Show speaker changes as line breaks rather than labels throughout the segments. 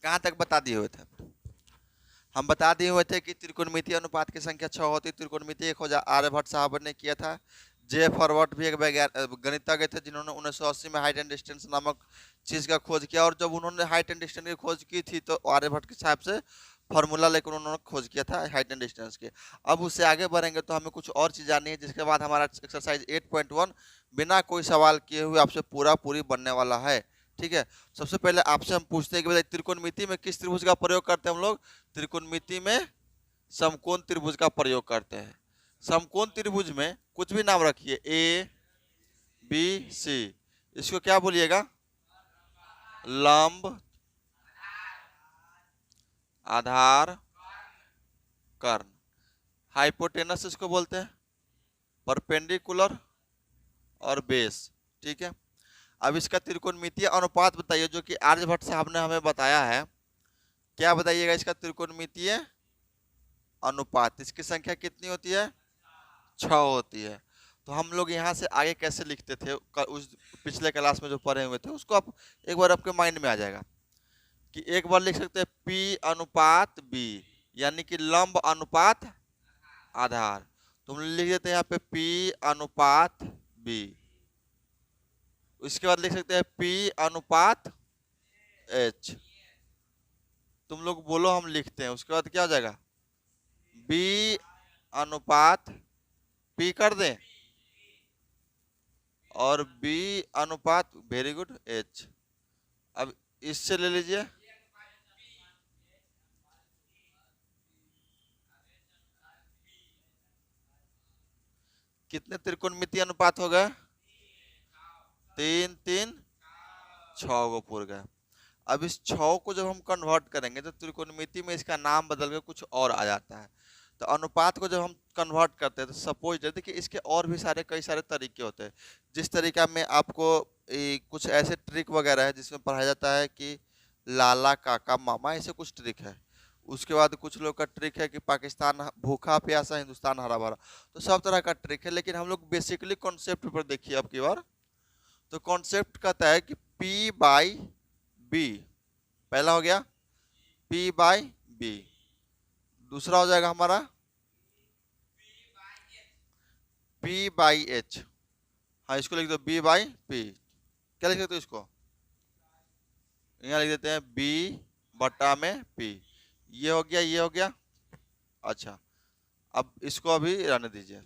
कहाँ तक बता दिए हुए थे? हम बता दिए हुए थे कि त्रिकोणमितीय अनुपात की संख्या 6 होती। त्रिकोणमितीय एक खोजा आर्यभट्ट साहब ने किया था। जे फॉरवर्ड भी एक गणितज्ञ थे जिन्होंने 1980 में हाइट एंड डिस्टेंस नामक चीज का खोज किया। और जब उन्होंने हाइट एंड डिस्टेंस की खोज की थी तो आर्यभट्ट के साहब से फॉर्मूला लेकर उन्होंने खोज किया था हाइट एंड डिस्टेंस के। अब उससे आगे बढ़ेंगे तो हमें कुछ और चीज जाननी है, जिसके बाद हमारा एक्सरसाइज 8.1 बिना कोई सवाल किए हुए आपसे पूरी बनने वाला है। ठीक है, सबसे पहले आपसे हम पूछते हैं कि भाई त्रिकोणमिति में किस त्रिभुज का प्रयोग करते हैं हम लोग? त्रिकोणमिति में समकोण त्रिभुज का प्रयोग करते हैं। समकोण त्रिभुज में कुछ भी नाम रखिए, ए बी सी, इसको क्या बोलिएगा? लंब, आधार, कर्ण। हाइपोटेनस इसको बोलते हैं, परपेंडिकुलर और बेस। ठीक है, अब इसका त्रिकोणमितीय अनुपात बताइए, जो कि आर्यभट्ट साहब ने हमें बताया है। क्या बताइएगा इसका त्रिकोणमितीय अनुपात? इसकी संख्या कितनी होती है? 6 होती है। तो हम लोग यहाँ से आगे कैसे लिखते थे उस पिछले क्लास में जो पढ़े हुए थे, उसको आप एक बार आपके माइंड में आ जाएगा कि एक बार लिख सकते हैं P अनुपात B, यानी कि लंब अनुपात आधार। तो हम लिख देते हैं यहाँ पे P अनुपात B। उसके बाद लिख सकते हैं P अनुपात H। तुम लोग बोलो, हम लिखते हैं। उसके बाद क्या हो जाएगा? B अनुपात P कर दें और B अनुपात, वेरी गुड, H। अब इससे ले लीजिए, कितने त्रिकोणमितीय अनुपात हो गए? 3 3 6 को पूर गए। अब इस 6 को जब हम कन्वर्ट करेंगे तो त्रिकोणमिति में इसका नाम बदल के कुछ और आ जाता है। तो अनुपात को जब हम कन्वर्ट करते हैं तो सपोज देखिए इसके और भी कई सारे तरीके होते हैं। जिस तरीका में आपको कुछ ऐसे ट्रिक वगैरह है जिसमें पढ़ाया जाता है कि लाला काका मामा, ऐसे कुछ ट्रिक है। उसके बाद कुछ लोग का ट्रिक है कि पाकिस्तान भूखा प्यासा हिंदुस्तान हरा भरा। तो सब तरह का ट्रिक है, लेकिन हम लोग बेसिकली कॉन्सेप्ट पर देखिए अब की बार। तो कॉन्सेप्ट कहता है कि P बाई B, पहला हो गया P बाई B। दूसरा हो जाएगा हमारा P बाई H। हाँ, इसको लिख दो B बाई P। क्या लिख सकते हो इसको? यहाँ लिख देते हैं B बटा में P। ये हो गया, ये हो गया। अच्छा, अब इसको अभी रहने दीजिए,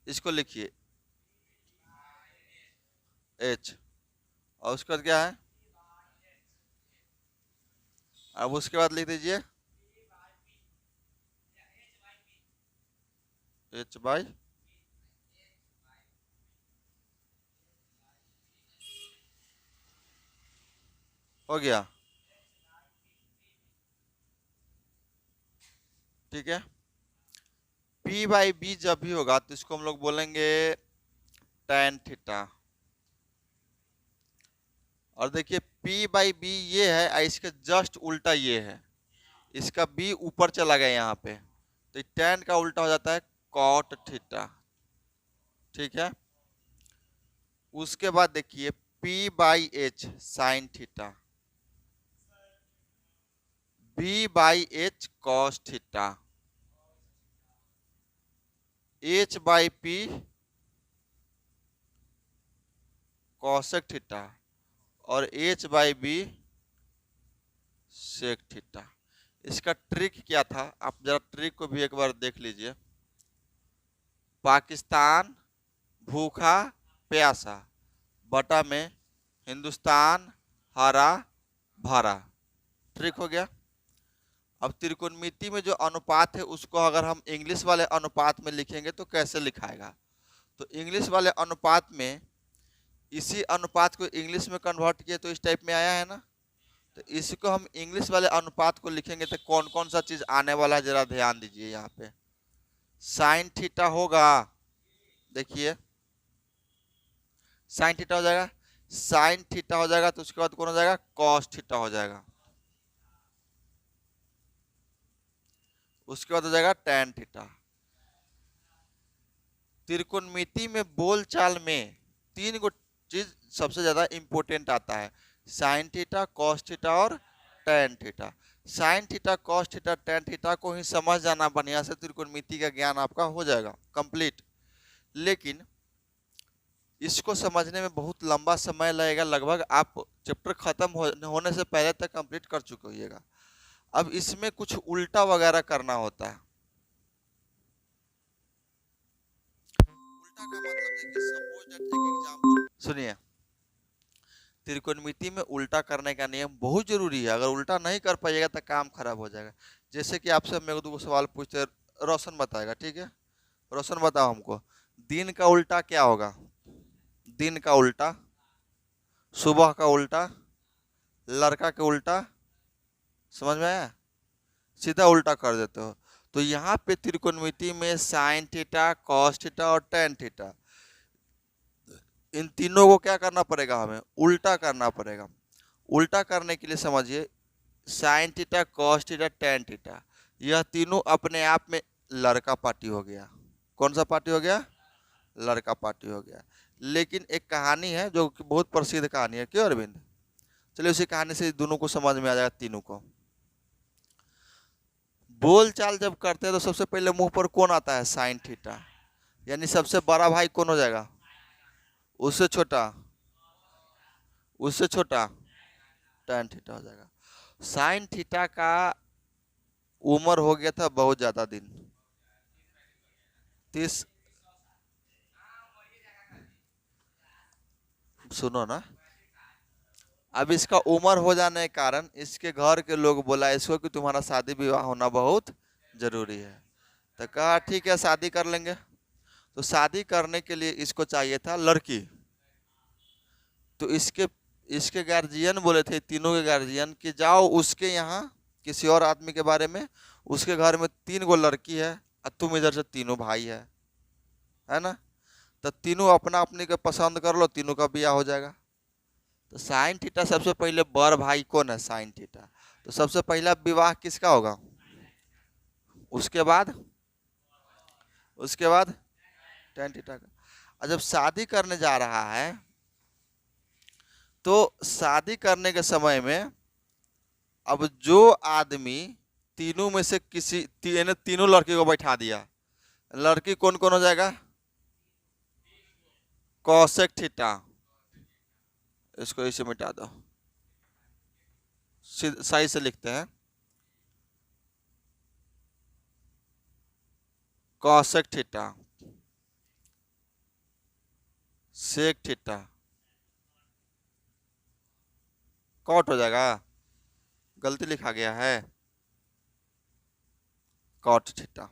इसको लिखिए H। और उसके बाद क्या है? अब उसके बाद लिख दीजिए H बाई, हो गया। ठीक है, P बाई B जब भी होगा तो इसको हम लोग बोलेंगे tan थीटा। और देखिए P बाई B ये है, इसके जस्ट उल्टा ये है। इसका B ऊपर चला गया यहाँ पे, तो tan का उल्टा हो जाता है cot थीटा। ठीक है, उसके बाद देखिए P by H sine theta, B by H cos theta, H by P cosec theta और H by B sec theta. इसका ट्रिक क्या था, आप जरा ट्रिक को भी एक बार देख लीजिए। पाकिस्तान भूखा प्यासा बटा में हिंदुस्तान हरा भरा। ट्रिक हो गया। अब त्रिकोणमिति में जो अनुपात है उसको अगर हम इंग्लिश वाले अनुपात में लिखेंगे तो कैसे लिखाएगा? तो इंग्लिश वाले अनुपात में इसी अनुपात को इंग्लिश में कन्वर्ट किए तो इस टाइप में आया है ना। तो इसको हम इंग्लिश वाले अनुपात को लिखेंगे तो कौन कौन सा चीज आने वाला है जरा ध्यान दीजिए। यहाँ पे साइन थीटा होगा, देखिए साइन थीटा हो जाएगा, साइन थीटा हो जाएगा, तो उसके बाद कौन हो जाएगा? कॉस थीटा हो जाएगा। उसके बाद हो जाएगा टैन थीटा। त्रिकोणमिति में बोलचाल में 3 गो चीज सबसे ज्यादा इंपॉर्टेंट आता है, साइन थीटा, कॉस थीटा और tan theta. Sine theta, cos theta, tan theta को ही समझ जाना बढ़िया से, त्रिकोणमिति का ज्ञान आपका हो जाएगा कंप्लीट। लेकिन इसको समझने में बहुत लंबा समय लगेगा, लगभग आप चैप्टर खत्म होने से पहले तक कंप्लीट कर चुके होइएगा। अब इसमें कुछ उल्टा वगैरह करना होता है। उल्टा का मतलब देखिए, सपोज दैट एक एग्जांपल सुनिए, त्रिकोणमिति में उल्टा करने का नियम बहुत जरूरी है। अगर उल्टा नहीं कर पाइएगा तो काम खराब हो जाएगा। जैसे कि आपसे मेरे को 2 सवाल पूछते, रोशन बताएगा, ठीक है? रोशन बताओ हमको, दिन का उल्टा क्या होगा? दिन का उल्टा, सुबह का उल्टा, लड़का के उल्टा, समझ में आया? सीधा उल्टा कर देते हो। तो यहाँ पे त्रिकोणमिति में साइन थीटा, कॉस थीटा और टेन थीटा, इन तीनों को क्या करना पड़ेगा? हमें उल्टा करना पड़ेगा। उल्टा करने के लिए समझिए, sine theta, cos theta, tan theta, यह तीनों अपने आप में लड़का पार्टी हो गया। कौन सा पार्टी हो गया? लड़का पार्टी हो गया। लेकिन एक कहानी है जो कि बहुत प्रसिद्ध कहानी है, क्यों अरविंद? चलिए उसी कहानी से दोनों को समझ में आ जाएगा, तीनों को। बोल चाल जब करते हैं तो सबसे पहले मुंह पर कौन आता है? Sine theta. यानी सबसे बड़ा भाई कौन हो जाएगा? उससे छोटा, उससे छोटा टेन थीटा हो जाएगा। साइन थीटा का उम्र हो गया था बहुत ज्यादा दिन, 30, सुनो ना, अब इसका उम्र हो जाने के कारण इसके घर के लोग बोला इसको कि तुम्हारा शादी विवाह होना बहुत जरूरी है। तो कहा ठीक है शादी कर लेंगे। तो शादी करने के लिए इसको चाहिए था लड़की। तो इसके गार्जियन बोले थे, तीनों के गार्जियन, कि जाओ उसके यहाँ किसी और आदमी के बारे में, उसके घर में 3 गो लड़की है और तुम इधर से तीनों भाई है ना? तो तीनों अपना अपनी के पसंद कर लो, तीनों का ब्याह हो जाएगा। तो साइन थीटा सबसे पहले, बड़ भाई कौन है? Sine theta. तो सबसे पहला विवाह किसका होगा? उसके बाद टेन थीटा का। और जब शादी करने जा रहा है तो शादी करने के समय में अब जो आदमी तीनों में से किसी तीनों लड़की को बैठा दिया, लड़की कौन कौन हो जाएगा? Cosec theta. इसको इसे मिटा दो, सही से लिखते हैं, cosec theta, sec theta, cot हो जाएगा, गलती लिखा गया है, कॉट थीटा।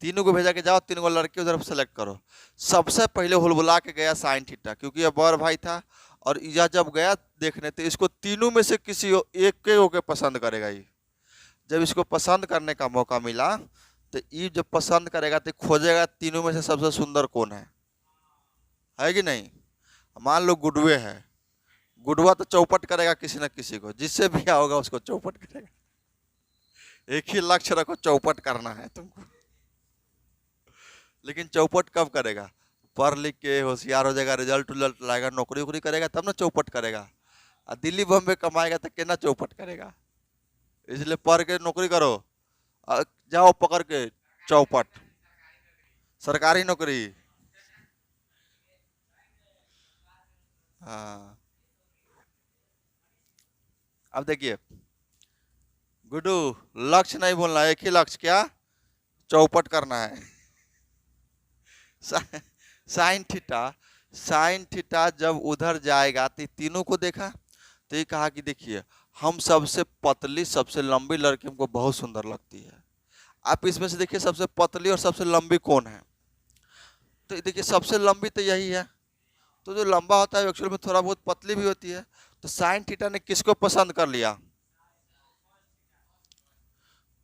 तीनों को भेजा के जाओ, तीनों को लड़के उधर सेलेक्ट करो। सबसे पहले हुलबुला के गया साइन थीटा, क्योंकि यह बड़ भाई था। और यह जब गया देखने तो इसको तीनों में से किसी एक के पसंद करेगा। ये जब इसको पसंद करने का मौका मिला तो ये जब पसंद करेगा तो खोजेगा तीनों में से सबसे सुंदर कौन है कि नहीं? मान लो गुडवे है, गुडवा तो चौपट करेगा किसी न किसी को, जिससे भी होगा उसको चौपट करेगा। एक ही लक्ष्य रखो, चौपट करना है तुमको। लेकिन चौपट कब करेगा? पढ़ लिख के होशियार हो जाएगा, रिजल्ट उजल्ट लाएगा, नौकरी वोकरी करेगा तब ना चौपट करेगा। और दिल्ली बम्बे कमाएगा तो केना चौपट करेगा? इसलिए पढ़ के नौकरी करो, जाओ पकड़ के चौपट, सरकारी नौकरी। हाँ, अब देखिए गुड्डू, लक्ष्य नहीं बोलना, एक ही लक्ष्य, क्या? चौपट करना है। साइन थीटा जब उधर जाएगा तो तीनों को देखा तो ये कहा कि देखिए हम सबसे पतली सबसे लंबी लड़की हमको बहुत सुंदर लगती है। आप इसमें से देखिए सबसे पतली और सबसे लंबी कौन है? तो देखिए सबसे लंबी तो यही है। तो जो लंबा होता है एक्चुअल में थोड़ा बहुत पतली भी होती है। तो साइन थीटा ने किसको पसंद कर लिया?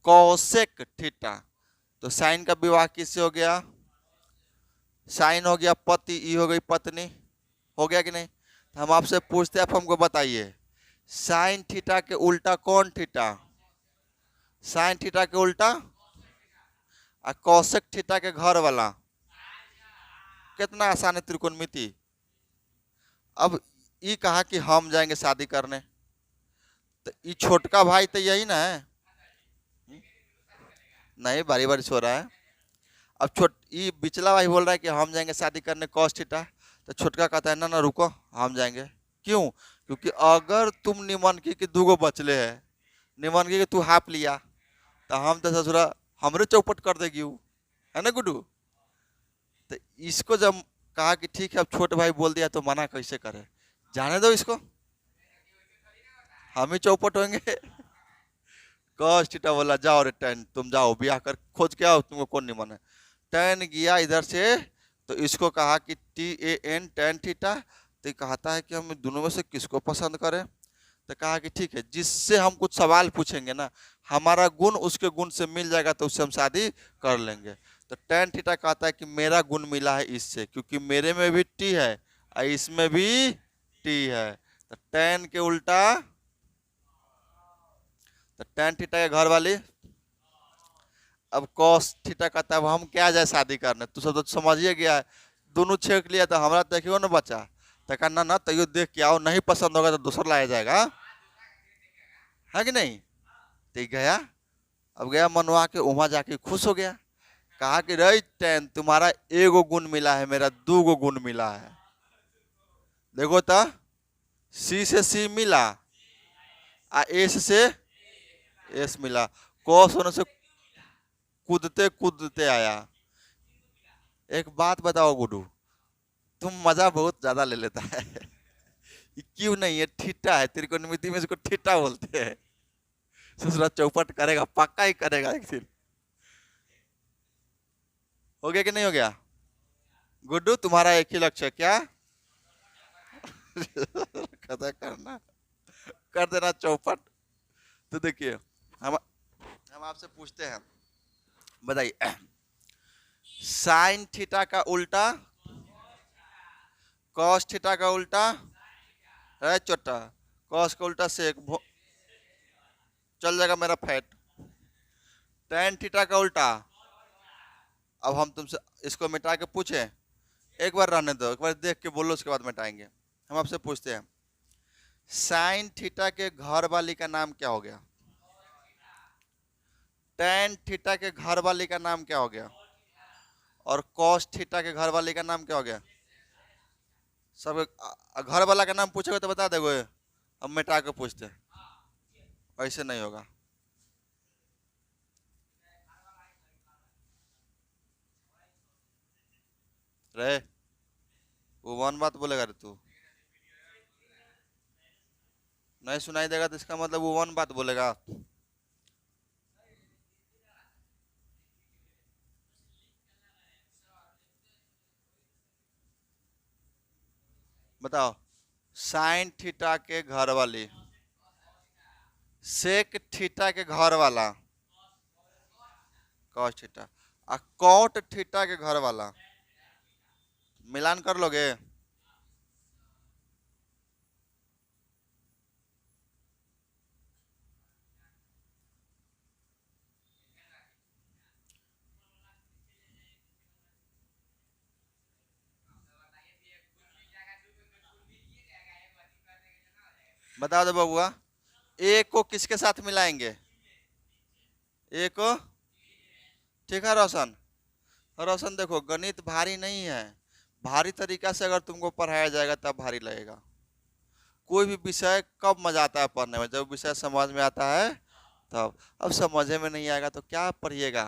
Cosec theta. तो साइन का विवाह किससे हो गया? साइन हो गया पति, ई हो गई पत्नी, हो गया कि नहीं? तो हम आपसे पूछते हैं, आप हमको बताइए साइन थीटा के उल्टा कौन थीटा? साइन थीटा के उल्टा और कौशिक थीटा के घर वाला। कितना आसान है त्रिकोणमिति। अब ये कहा कि हम जाएंगे शादी करने, तो ये छोटका भाई तो यही ना है। नहीं, बारी बारी सो रहा है। अब ये बिचला भाई बोल रहा है कि हम जाएंगे शादी करने कॉस्ट थीटा। तो छोटका कहता है ना ना रुको, हम जाएंगे। क्यों? क्योंकि अगर तुम निमन की कि दूगो बचले है, निमन की कि तू हाफ लिया, तो हम तो ससुरा हमरे चौपट कर देगी वो, है ना गुड्डू? तो इसको जब कहा कि ठीक है अब छोट भाई बोल दिया तो मना कैसे करे, जाने दो इसको, हम ही चौपट होंगे। कॉस्ट थीटा बोला जाओ रे टैन, तुम जाओ ब्याह कर खोज के आओ, तुमको कौन निमन है। टैन गया इधर से, तो इसको कहा कि TAN टैन थीटा। तो कहता है कि हम दोनों में से किसको पसंद करें। तो कहा कि ठीक है, जिससे हम कुछ सवाल पूछेंगे ना, हमारा गुण उसके गुण से मिल जाएगा तो उससे हम शादी कर लेंगे। तो टैन थीटा कहता है कि मेरा गुण मिला है इससे, क्योंकि मेरे में भी T है और इसमें भी T है। तो टैन के उल्टा, तो टैन थीटा के घर वाली। अब कॉस थीटा कहता है अब हम क्या जाए शादी करने, तू सब तो समझिए गया है, दोनों छेक लिया तो हमारा देखियो ना बच्चा। तो कहना ना तैयो देख के आओ, नहीं पसंद होगा तो दूसरा लाया जाएगा, है कि नहीं? तो गया, अब गया मनवा के, वहां जाके खुश हो गया। कहा कि रही टैन तुम्हारा एगो गुण मिला है, मेरा 2 गुण मिला है। देखो तो C से C मिला, S से S मिला, कॉस होने से कूदते कूदते आया। एक बात बताओ गुडू, तुम मजा बहुत ज्यादा ले लेता है। ये क्यों नहीं है? थीटा है, त्रिकोणमिति में इसको थीटा बोलते हैं। ससुरा चौपट करेगा, पक्का ही करेगा एक दिन। हो गया कि नहीं हो गया? गुड्डू तुम्हारा एक ही लक्ष्य है क्या? कथा करना, कर देना चौपट। तो देखिए हम आपसे पूछते हैं, बताइए साइन थीटा का उल्टा, कॉस थीटा का उल्टा है छोटा, कॉस का उल्टा सेक, चल जाएगा मेरा फैट। टैन थीटा का उल्टा, अब हम तुमसे इसको मिटा के पूछे, एक बार रहने दो, एक बार देख के बोलो, उसके बाद मिटाएंगे। हम आपसे पूछते हैं साइन थीटा के घर वाली का नाम क्या हो गया? टैन थीटा के घर वाली का नाम क्या हो गया? और कॉस थीटा के घर वाली का नाम क्या हो गया? सब घर वाला का नाम पूछेगा तो बता दोगे? अब मिटा के पूछते हैं, ऐसे नहीं होगा। रे वो वन बात बोलेगा रे तू, नहीं सुनाई देगा तो इसका मतलब वो वन बात बोलेगा। बताओ साइन थीटा के घर वाली, सेक थीटा के घर वाला कॉस थीटा, और कॉट थीटा के घर वाला, मिलान कर लोगे? बता दो बबुआ, ए को किसके साथ मिलाएंगे? ए को, ठीक है रोशन? रोशन देखो गणित भारी नहीं है, भारी तरीका से अगर तुमको पढ़ाया जाएगा तब भारी लगेगा। कोई भी विषय कब मजा आता है पढ़ने में? जब विषय समझ में आता है तब। अब समझे में नहीं आएगा तो क्या पढ़िएगा?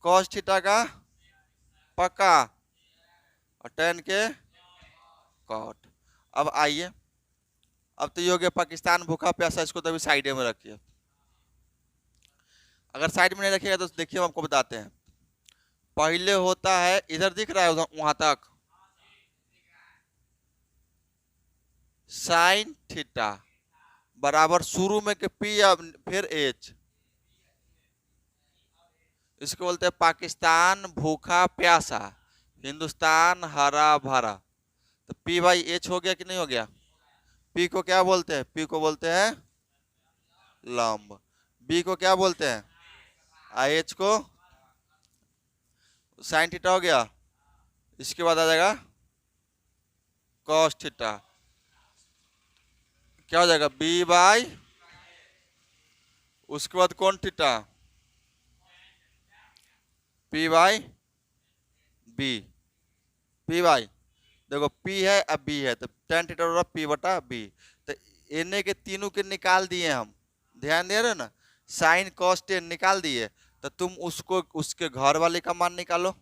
कॉस थीटा का पक्का और टैन के कॉट। अब आइए, अब तो ये हो गया पाकिस्तान भूखा प्यासा, इसको तो अभी साइड में रखिए। अगर साइड में नहीं रखिएगा तो देखिए हम आपको बताते हैं। पहले होता है, इधर दिख रहा है वहां तक, साइन थीटा बराबर शुरू में के P या फिर H, इसको बोलते हैं पाकिस्तान भूखा प्यासा, हिंदुस्तान हरा भरा। तो P/H हो गया कि नहीं हो गया? P को क्या बोलते हैं? P को बोलते हैं लंब। B को क्या बोलते हैं? H को साइन थीटा हो गया। इसके बाद आ जाएगा कॉस थीटा। क्या हो जाएगा, बी बाई, उसके बाद कौन theta, P by B, P by, देखो पी है अब बी है तो टेन थीटा होगा पी बटा बी। तो इन्हें के तीनों के निकाल दिए हम, ध्यान दे रहे हो ना, साइन कॉस टेन निकाल दिए। तो तुम उसको उसके घर वाले का मान निकालो।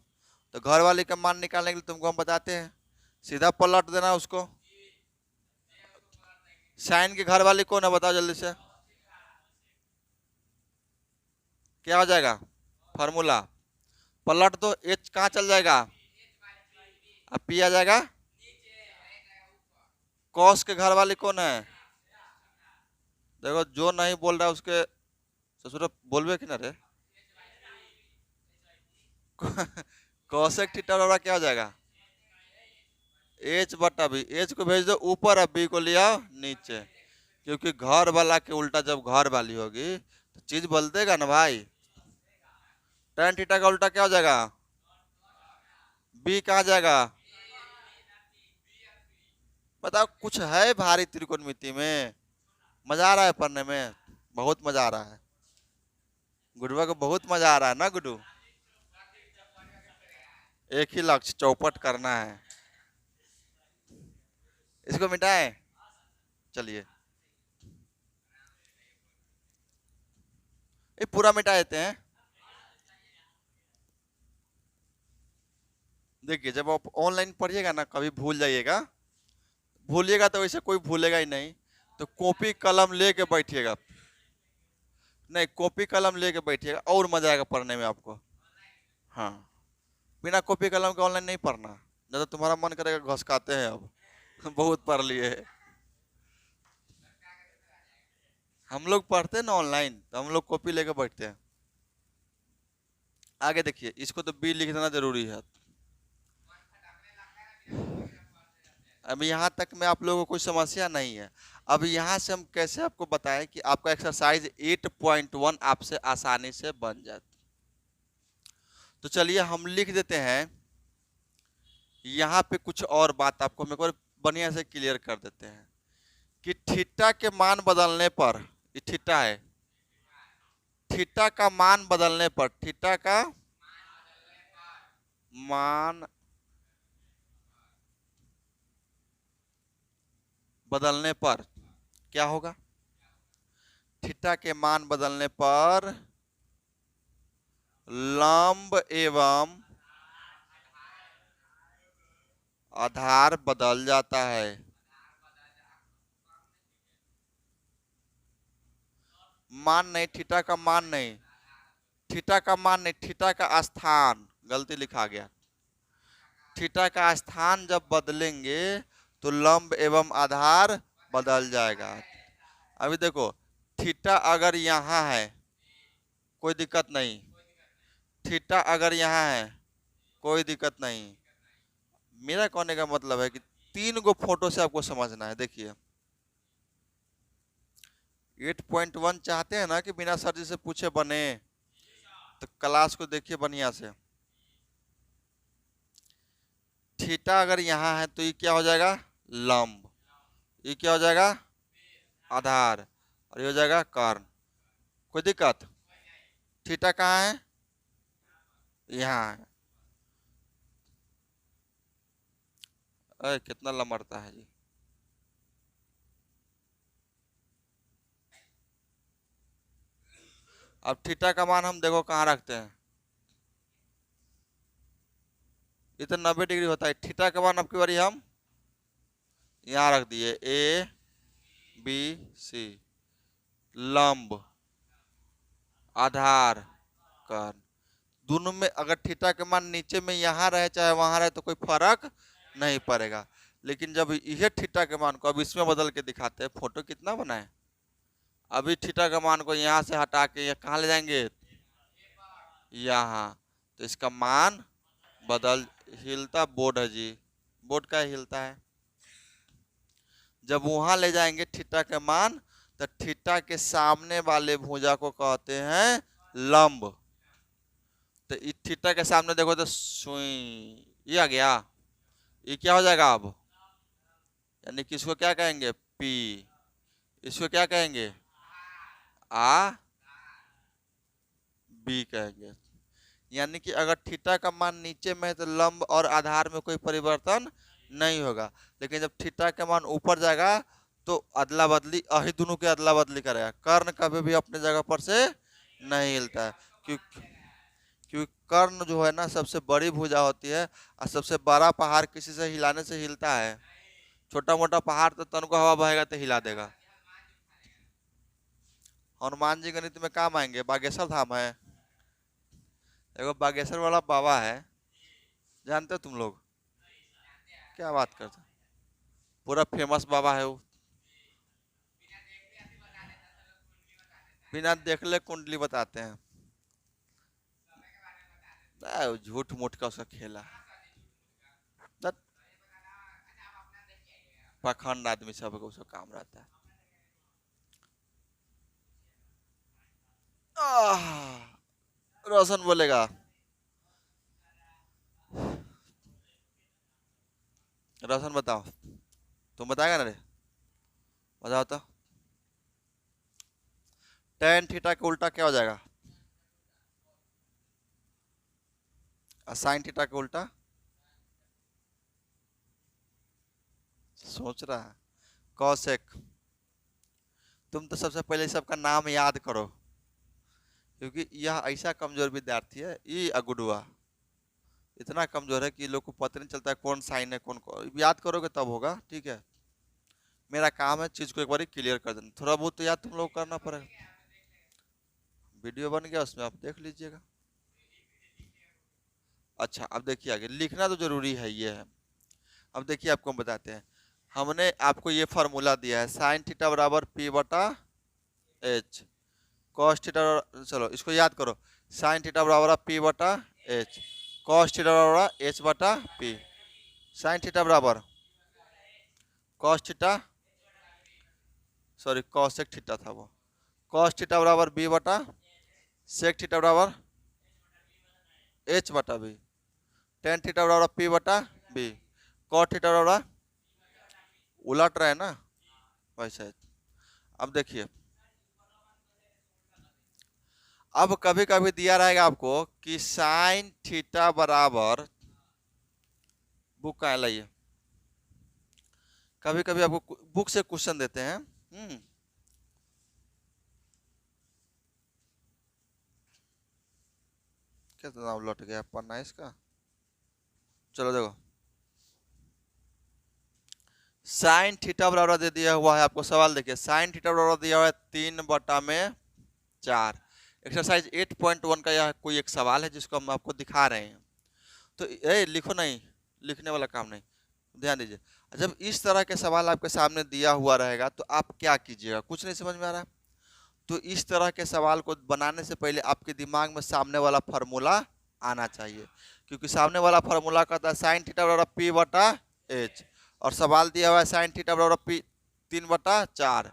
तो घर वाले का मान निकालने के लिए तुमको हम बताते हैं, सीधा पलट देना उसको। साइन के घर वाले कौन है बताओ जल्दी से, क्या हो जाएगा फॉर्मूला, पलट दो, एच कहाँ चल जाएगा, अब पी आ जाएगा। कॉस के घर वाले कौन है, देखो जो नहीं बोल रहा है उसके ससुर बोलबे कि ना रे। कॉसेक थीटा बराबर क्या हो जाएगा, एच बटा बी, एच को भेज दो ऊपर और बी को ले आओ नीचे, क्योंकि घर वाला के उल्टा जब घर वाली होगी तो चीज बदलेगा ना भाई। टेन थीटा का उल्टा क्या हो जाएगा, बी कहाँ जाएगा, बताओ कुछ है भारी त्रिकोणमिति में, मजा आ रहा है पढ़ने में, बहुत मजा आ रहा है, गुडुआ को बहुत मजा आ रहा है ना गुडू। एक ही लक्ष्य चौपट करना है, इसको मिटाएं, चलिए ये पूरा मिटा देते हैं। देखिए जब आप ऑनलाइन पढ़िएगा ना कभी भूल जाइएगा, भूलिएगा तो वैसे कोई भूलेगा ही नहीं, तो कॉपी कलम लेके बैठिएगा, नहीं कॉपी कलम लेके बैठिएगा और मजा आएगा पढ़ने में आपको। हाँ बिना कॉपी कलम के ऑनलाइन नहीं पढ़ना, नहीं तो तुम्हारा मन करेगा घसकाते हैं अब। बहुत पढ़ लिए है। हम लोग पढ़ते हैं ना ऑनलाइन तो हम लोग कॉपी लेके बैठते हैं। आगे देखिए, इसको तो बी लिख देना जरूरी है। अब यहाँ तक में आप लोगों को कोई समस्या नहीं है। अब यहाँ से हम कैसे आपको बताएं कि आपका एक्सरसाइज 8.1 आपसे आसानी से बन जाए। तो चलिए हम लिख देते हैं, यहाँ पे कुछ और बात आपको हम एक बार बढ़िया से क्लियर कर देते हैं कि थीटा के मान बदलने पर, ये थीटा है, थीटा का मान बदलने पर, थीटा का मान बदलने पर क्या होगा, थीटा के मान बदलने पर लंब एवं आधार बदल जाता है। मान नहीं, थीटा का मान नहीं, थीटा का मान नहीं, थीटा का स्थान, गलती लिखा गया, थीटा का स्थान जब बदलेंगे तो लंब एवं आधार बदल जाएगा। अभी देखो थीटा अगर यहाँ है कोई दिक्कत नहीं, थीटा अगर यहाँ है कोई दिक्कत नहीं। मेरा कहने का मतलब है कि 3 गो फोटो से आपको समझना है। देखिए 8.1 चाहते हैं ना कि बिना सर जी से पूछे बने, तो क्लास को देखिए बढ़िया से। थीटा अगर यहाँ है तो ये क्या हो जाएगा, लंब, ये क्या हो जाएगा आधार, और ये हो जाएगा कर्ण। कोई दिक्कत, थीटा कहाँ है, यहाँ है। अरे कितना लमड़ता है जी। अब थीटा का मान हम देखो कहाँ रखते हैं, ये तो 90 डिग्री होता है। थीटा का मान आपकी बारी हम यहाँ रख दिए, ए बी सी, लंब आधार कर्ण। दोनों में अगर थीटा के मान नीचे में यहाँ रहे चाहे वहां रहे तो कोई फर्क नहीं पड़ेगा, लेकिन जब यह थीटा के मान को अब इसमें बदल के दिखाते हैं, फोटो कितना बनाए, अभी थीटा के मान को यहाँ से हटा के ये कहाँ ले जाएंगे, यहाँ, तो इसका मान बदल, हिलता बोर्ड है जी, बोर्ड का हिलता है। जब वहां ले जाएंगे थीटा के मान तो थीटा के सामने वाले भुजा को कहते हैं लंब। तो थीटा के सामने देखो तो सुई, ये आ गया, ये क्या हो जाएगा अब, यानी किसको क्या कहेंगे, पी, इसको क्या कहेंगे? आ बी कहेंगे। यानी कि अगर थीटा का मान नीचे में है तो लंब और आधार में कोई परिवर्तन नहीं होगा, लेकिन जब थीटा का मान ऊपर जाएगा तो अदला बदली, अही दोनों की अदला बदली करेगा। कर्ण कभी भी अपने जगह पर से नहीं हिलता है, क्योंकि क्योंकि कर्ण जो है ना सबसे बड़ी भुजा होती है, और सबसे बड़ा पहाड़ किसी से हिलाने से हिलता है। छोटा मोटा पहाड़ तो तन को हवा बहेगा तो हिला देगा। हनुमान जी गणित में काम आएंगे। बागेश्वर धाम है, देखो बागेश्वर वाला बाबा है, जानते हो तुम लोग? क्या बात करते हो? पूरा फेमस बाबा है वो। बिना देख ले कुंडली बताते हैं। झूठ मूठ का उसका खेला। दैट पाखंड आदमी सबको उसका काम रहता है। रोशन बोलेगा। रोशन बताओ, तुम बताएगा ना रे? बताओ तो। टेन थीटा का उल्टा क्या हो जाएगा? साइन थीटा का उल्टा? सोच रहा है। कॉसेक। तुम तो सबसे पहले सबका नाम याद करो, क्योंकि यह ऐसा कमजोर विद्यार्थी है, ये अगुडुआ इतना कमजोर है कि लोग को पता नहीं चलता है कौन साइन है कौन याद करोगे तब होगा, ठीक है? मेरा काम है चीज को एक बार क्लियर कर देना, थोड़ा बहुत तो याद तुम लोग करना पड़ेगा। वीडियो बन गया, उसमें आप देख लीजिएगा। अच्छा अब देखिए आगे, लिखना तो जरूरी है, ये है। अब देखिए आपको हम बताते हैं। हमने आपको ये फार्मूला दिया है, साइन थीटा बराबर पी बटा एच, कॉस थीटा, चलो इसको याद करो। साइन थीटा बराबर पी बटा एच, कॉस थीटा बराबर एच बटा पी। साइन थीटा बराबर cos theta, sorry cosec theta था वो, कॉस थीटा बराबर बी बटा सेक थीटा बराबर एच बटा बी, टेन थीटा बराबर पी बटा बी, कॉट थीटा बराबर, उलट रहे ना वैसे। अब देखिए, अब कभी कभी दिया रहेगा आपको कि साइन थीटा बराबर, बुक का लाइए, कभी कभी आपको बुक से क्वेश्चन देते हैं। कितना लौट गया पन्ना इसका। चलो देखो, साइन थीटा बराबर दे दिया हुआ है आपको, सवाल देखिए, साइन थीटा बराबर दिया हुआ है 3/4। एक्सरसाइज 8.1 का यह कोई एक सवाल है जिसको हम आपको दिखा रहे हैं। तो लिखो नहीं, लिखने वाला काम नहीं, ध्यान दीजिए। जब इस तरह के सवाल आपके सामने दिया हुआ रहेगा तो आप क्या कीजिएगा, कुछ नहीं समझ में आ रहा है तो इस तरह के सवाल को बनाने से पहले आपके दिमाग में सामने वाला फार्मूला आना चाहिए, क्योंकि सामने वाला फार्मूला कहता है साइन थीटा बराबर पी बटा एच, और सवाल दिया हुआ है साइन थीटा बराबर पी 3/4।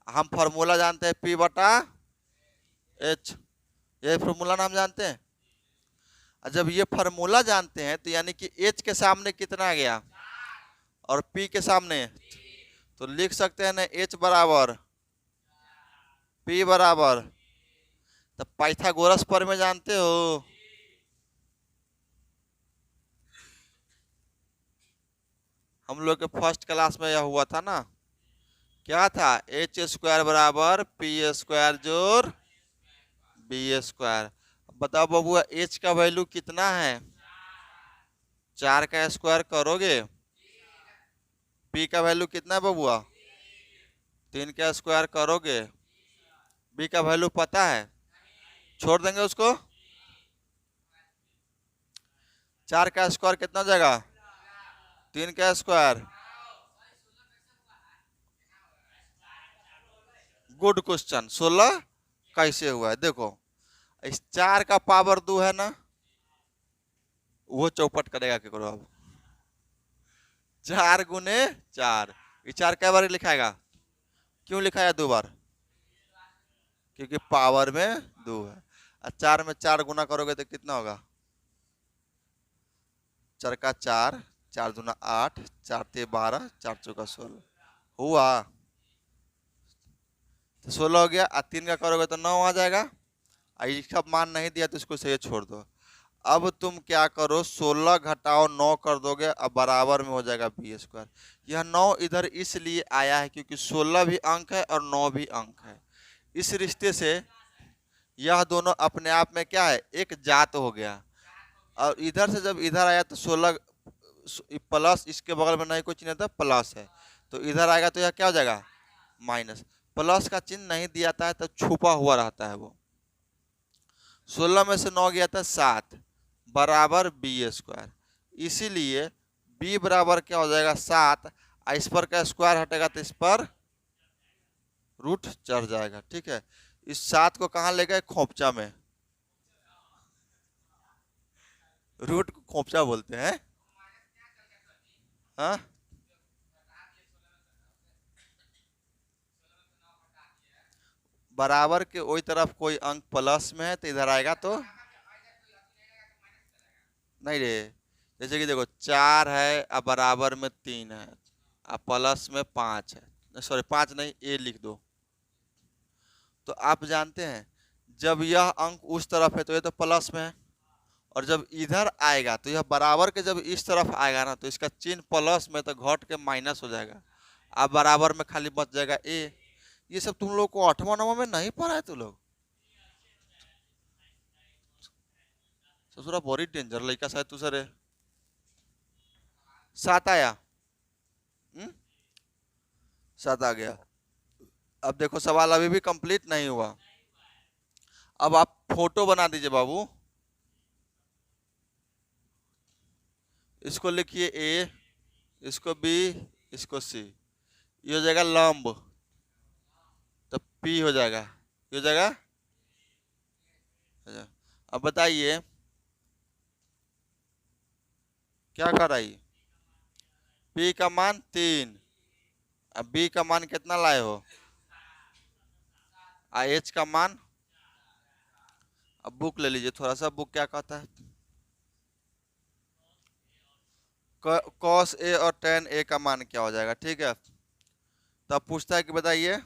हम फार्मूला जानते हैं पी बटा एच, ये फार्मूला नाम जानते हैं। जब ये फार्मूला जानते हैं तो यानी कि एच के सामने कितना गया और पी के सामने, तो लिख सकते हैं ना एच बराबर पी बराबर, तब पाइथागोरस पर में जानते हो, हम लोग के फर्स्ट क्लास में यह हुआ था ना, क्या था? एच स्क्वायर बराबर पी स्क्वायर जोड़ बी स्क्वायर। बताओ बबुआ एच का वैल्यू कितना है? 4 का स्क्वायर करोगे, पी का वैल्यू कितना है बबुआ? 3 का स्क्वायर करोगे, बी का वैल्यू पता है? छोड़ देंगे उसको। 4 का स्क्वायर कितना हो जाएगा? 3 का स्क्वायर। Good question. 16 कैसे हुआ है? देखो इस 4 का पावर 2 है ना, वो चौपट करेगा क्या करो अब, 4 गुने 4, ये 4 कै बार लिखाएगा? क्यों लिखाया 2 बार? क्योंकि पावर में 2 है, और 4 में 4 गुना करोगे तो कितना होगा? 4 का 4, 4 दूना 8, 4 ते 12, 4 चौका 16 हुआ। तो 16 हो गया, और 3 का करोगे तो 9 आ जाएगा, और इसका मान नहीं दिया तो इसको सही छोड़ दो। अब तुम क्या करो, 16 घटाओ 9 कर दोगे, अब बराबर में हो जाएगा बी स्क्वायर। यह 9 इधर इसलिए आया है क्योंकि 16 भी अंक है और 9 भी अंक है। इस रिश्ते से यह दोनों अपने आप में क्या है, एक जात हो गया। और इधर से जब इधर आया तो 16 प्लस, इसके बगल में नहीं कोई चिन्ह था, प्लस है, तो इधर आएगा तो यह क्या हो जाएगा, माइनस। प्लस का चिन्ह नहीं दिया था तो छुपा हुआ रहता है वो। 16 में से 9 गया था 7, बराबर बी स्क्वायर। इसीलिए b बराबर क्या हो जाएगा 7, इस पर का स्क्वायर हटेगा तो इस पर रूट चढ़ जाएगा। ठीक है, इस 7 को कहाँ ले गए, खोपचा में। रूट को खोपचा बोलते हैं। हाँ, बराबर के वही तरफ कोई अंक प्लस में है तो इधर आएगा तो नहीं रे। जैसे कि देखो 4 है, अब बराबर में 3 है, अब प्लस में 5 है, सॉरी 5 नहीं, ए लिख दो। तो आप जानते हैं जब यह अंक उस तरफ है तो ये तो प्लस में है, और जब इधर आएगा तो यह बराबर के जब इस तरफ आएगा ना तो इसका चिन्ह प्लस में तो घट के माइनस हो जाएगा। अब बराबर में खाली बच जाएगा ए। ये सब तुम लोग को 8वां 9वां में नहीं पढ़ा है तुम लोग। ससुरा बड़ी डेंजर लड़का शायद तू सर। 7 आया, 7 आ गया। अब देखो सवाल अभी भी कंप्लीट नहीं हुआ। अब आप फोटो बना दीजिए बाबू। इसको लिखिए ए, इसको बी, इसको सी। ये हो जाएगा लंब, तो पी हो जाएगा, ये हो जाएगा। अब बताइए क्या कर रही, पी का मान 3, अब बी का मान कितना लाए हो, एच का मान। अब बुक ले लीजिए थोड़ा सा, बुक क्या कहता है, कॉस ए और टेन ए का मान क्या हो जाएगा। ठीक है, तब पूछता है कि बताइए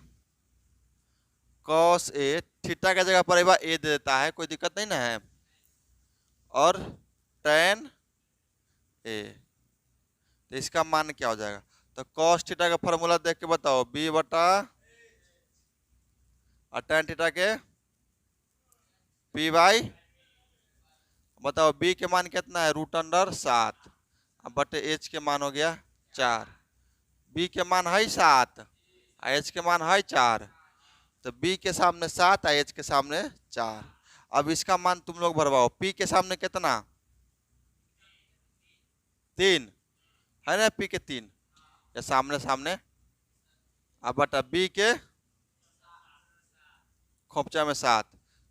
कॉस ए, थीटा की जगह पर ए दे देता है, कोई दिक्कत नहीं ना है, और टेन ए, तो इसका मान क्या हो जाएगा। तो कॉस थीटा का फॉर्मूला देख के बताओ, बी बटा और टेन थीटा के पी बाई, बताओ बी के मान कितना है, √7, अब बटे एच के मान हो गया 4। बी के मान है 7, एच के मान है 4, तो बी के सामने 7, एच के सामने 4। अब इसका मान तुम लोग भरवाओ, पी के सामने कितना, 3 है ना, पी के 3 या सामने सामने, अब बटा बी के खोपचा में 7,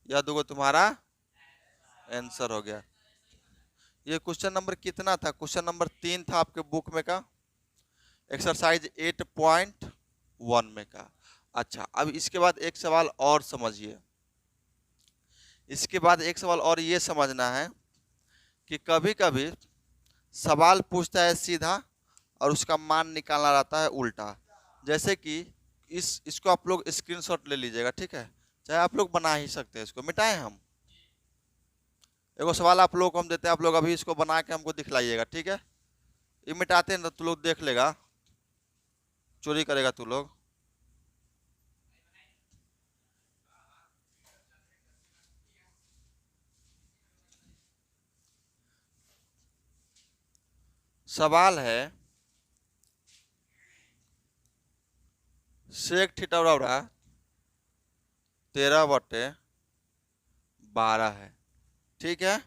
यह दोगो तुम्हारा आंसर हो गया। ये क्वेश्चन नंबर कितना था, क्वेश्चन नंबर 3 था आपके बुक में का, एक्सरसाइज 8.1 में का। अच्छा, अब इसके बाद एक सवाल और समझिए। इसके बाद एक सवाल और ये समझना है कि कभी कभी सवाल पूछता है सीधा और उसका मान निकालना रहता है उल्टा। जैसे कि इसको आप लोग स्क्रीनशॉट ले लीजिएगा। ठीक है, चाहे आप लोग बना ही सकते हैं, इसको मिटाएं हम। एगो सवाल आप लोग को हम देते हैं, आप लोग अभी इसको बना के हमको दिखलाइएगा। ठीक है, ये मिटाते हैं ना तू लोग देख लेगा, चोरी करेगा तू लोग। सवाल है सेक थीटा बराबर 13/12 है। ठीक है,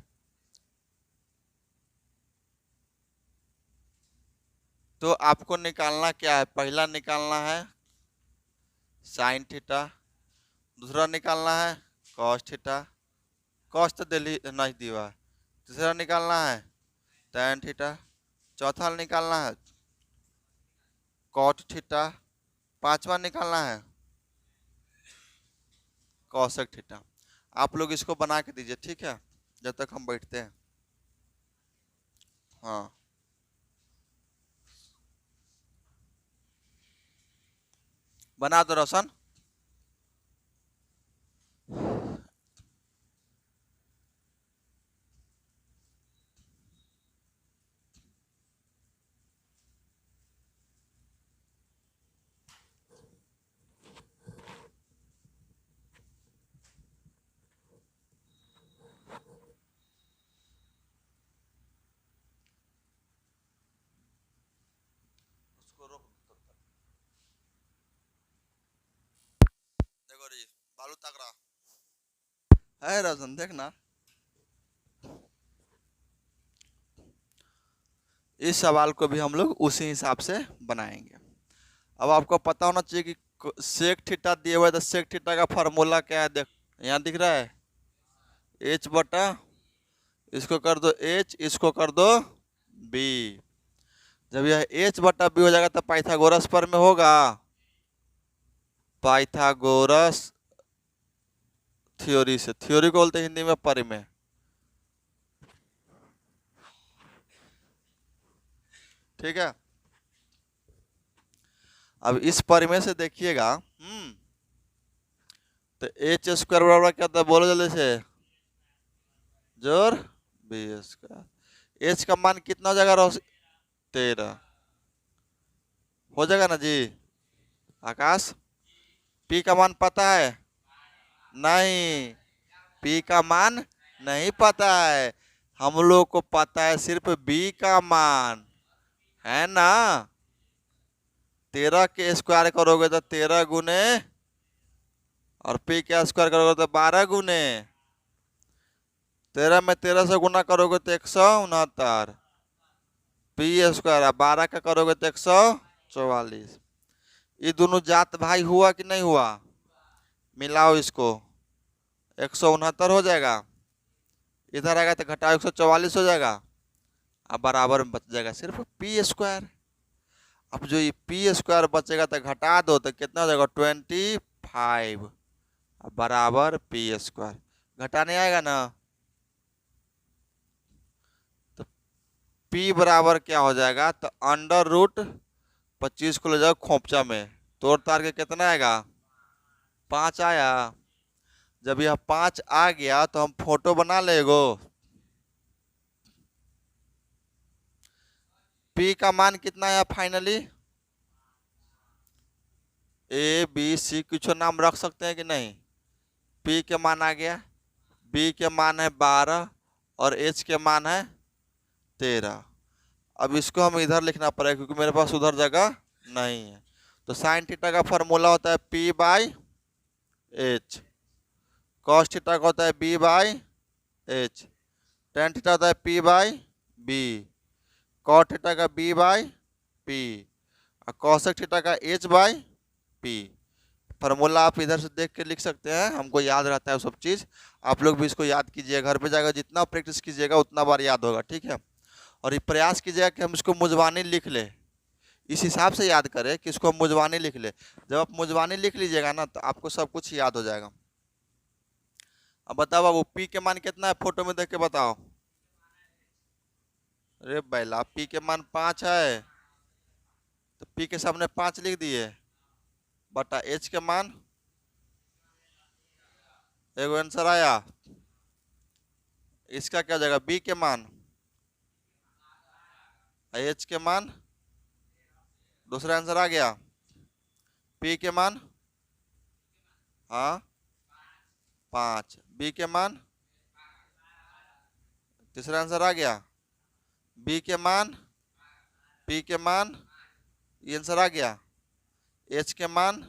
तो आपको निकालना क्या है, पहला निकालना है साइन थीटा, दूसरा निकालना है कॉस थीटा, कॉस तो दिल्ली नहीं दिया, तीसरा निकालना है टैन थीटा, चौथा निकालना है कॉट थीटा, पांचवा निकालना है कॉसेक थीटा। आप लोग इसको बना के दीजिए। ठीक है, जब तक हम बैठते हैं। हाँ, बना दो रोशन। बालू तगड़ा है राजन, देखना इस सवाल को भी हम लोग उसी हिसाब से बनाएंगे। अब आपको पता होना चाहिए कि सेक थीटा दिए हुए तो सेक थीटा का फार्मूला क्या है। देख यहाँ दिख रहा है h बटा, इसको कर दो h, इसको कर दो b। जब यह h बटा b हो जाएगा तो पाइथागोरस पर में होगा, पाइथागोरस थ्योरी से, थ्योरी को बोलते हैं हिंदी में परिमेय। ठीक है, अब इस परिमेय से देखिएगा तो एच स्क्वायर बराबर क्या होता है, बोलो जल्दी से, जोर बी स्क्वायर। एच का मान कितना हो जाएगा 13 हो जाएगा ना जी आकाश। पी का मान पता है? नहीं, पी का मान नहीं पता है, हम लोग को पता है सिर्फ बी का मान, है ना। 13 के स्क्वायर करोगे तो 13 गुने, और पी के स्क्वायर करोगे तो 12 गुने, 13 में 13 से गुना करोगे तो 169, पी स्क्वायर 12 का करोगे तो 144। ये दोनों जात भाई हुआ कि नहीं हुआ, मिलाओ इसको, 169 हो जाएगा, इधर आएगा तो घटाओ 144 हो जाएगा, अब बराबर में बच जाएगा सिर्फ पी स्क्वायर। अब जो ये पी स्क्वायर बचेगा तो घटा दो तो कितना हो जाएगा 25, अब बराबर पी स्क्वायर। घटाने आएगा ना तो पी बराबर क्या हो जाएगा, तो अंडर रूट 25 को ले जाओ खोपचा में, तोड़ तार के कितना आएगा 5 आया। जब यह 5 आ गया तो हम फोटो बना लेगो। पी का मान कितना है फाइनली, ए बी सी कुछ नाम रख सकते हैं कि नहीं। पी के मान आ गया, बी के मान है 12 और एच के मान है 13। अब इसको हम इधर लिखना पड़ेगा क्योंकि मेरे पास उधर जगह नहीं है। तो साइन थीटा का फॉर्मूला होता है P by H, cos theta का होता है B by H, tan theta होता है P by B, cot theta का बी बाई पी, और कॉसेक थीटा का एच बाई पी। फार्मूला आप इधर से देख के लिख सकते हैं, हमको याद रहता है सब चीज़। आप लोग भी इसको याद कीजिए, घर पे जाकर जितना प्रैक्टिस कीजिएगा उतना बार याद होगा, ठीक है। और ये प्रयास कीजिएगा कि हम इसको मुजवानी लिख ले, इस हिसाब से याद करें कि इसको हम मुजवानी लिख ले। जब आप मुजवानी लिख लीजिएगा ना तो आपको सब कुछ याद हो जाएगा। अब बताओ बाबू पी के मान कितना है, फोटो में देख के बताओ। अरे बैला, पी के मान 5 है तो पी के सामने 5 लिख दिए, बटा एच के मान, एगो आंसर आया। इसका क्या हो जाएगा, बी के मान, एच के मान, दूसरा आंसर आ गया। पी के मान, हाँ 5, बी के मान, तीसरा आंसर आ गया। बी के मान, पी के मान, ये आंसर आ गया। एच के मान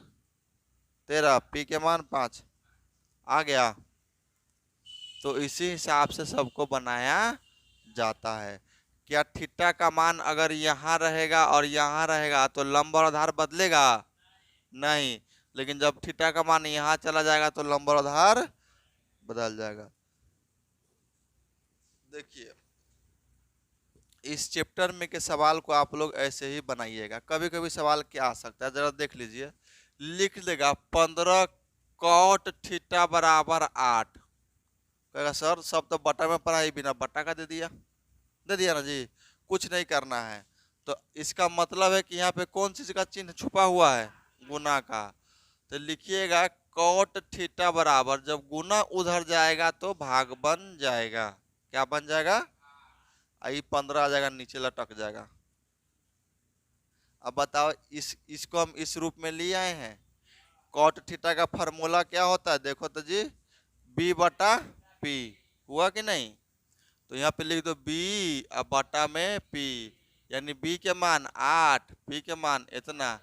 13, पी के मान 5 आ गया। तो इसी हिसाब से सबको बनाया जाता है। क्या थीटा का मान अगर यहाँ रहेगा और यहाँ रहेगा तो लंब और आधार बदलेगा? नहीं, लेकिन जब थीटा का मान यहाँ चला जाएगा तो लंब और आधार बदल जाएगा। देखिए इस चैप्टर में के सवाल को आप लोग ऐसे ही बनाइएगा। कभी कभी सवाल क्या आ सकता है, जरा देख लीजिए। लिख देगा 15 कॉट थीटा बराबर 8, कहेगा सर सब तो बटा में पढ़ा ही, बिना बटा का दे दिया ना जी, कुछ नहीं करना है। तो इसका मतलब है कि यहाँ पे कौन चीज का चिन्ह छुपा हुआ है, गुना का। तो लिखिएगा कॉट थीटा बराबर, जब गुना उधर जाएगा तो भाग बन जाएगा, क्या बन जाएगा, आई 15 आ जाएगा, नीचे लटक जाएगा। अब बताओ इसको हम इस रूप में ले आए हैं। कॉट थीटा का फार्मूला क्या होता है, देखो तो जी, बी बटा पी, हुआ कि नहीं। तो यहाँ पे लिख दो बी अब बटा में पी, यानी बी के मान 8, पी के मान इतना।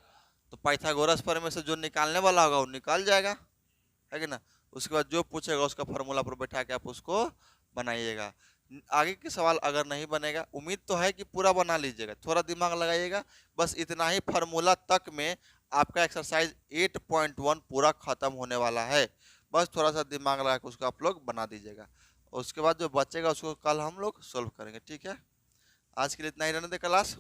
तो पाइथागोरस पर में से जो निकालने वाला होगा वो निकाल जाएगा। है कि ना। उसके बाद जो पूछेगा उसका फार्मूला पर बैठा के आप उसको बनाइएगा। आगे के सवाल अगर नहीं बनेगा, उम्मीद तो है कि पूरा बना लीजिएगा, थोड़ा दिमाग लगाइएगा। बस इतना ही फार्मूला तक में आपका एक्सरसाइज 8.1 पूरा खत्म होने वाला है। बस थोड़ा सा दिमाग लगा के उसको आप लोग बना दीजिएगा। उसके बाद जो बचेगा उसको कल हम लोग सोल्व करेंगे, ठीक है। आज के लिए इतना ही रहने दे क्लास।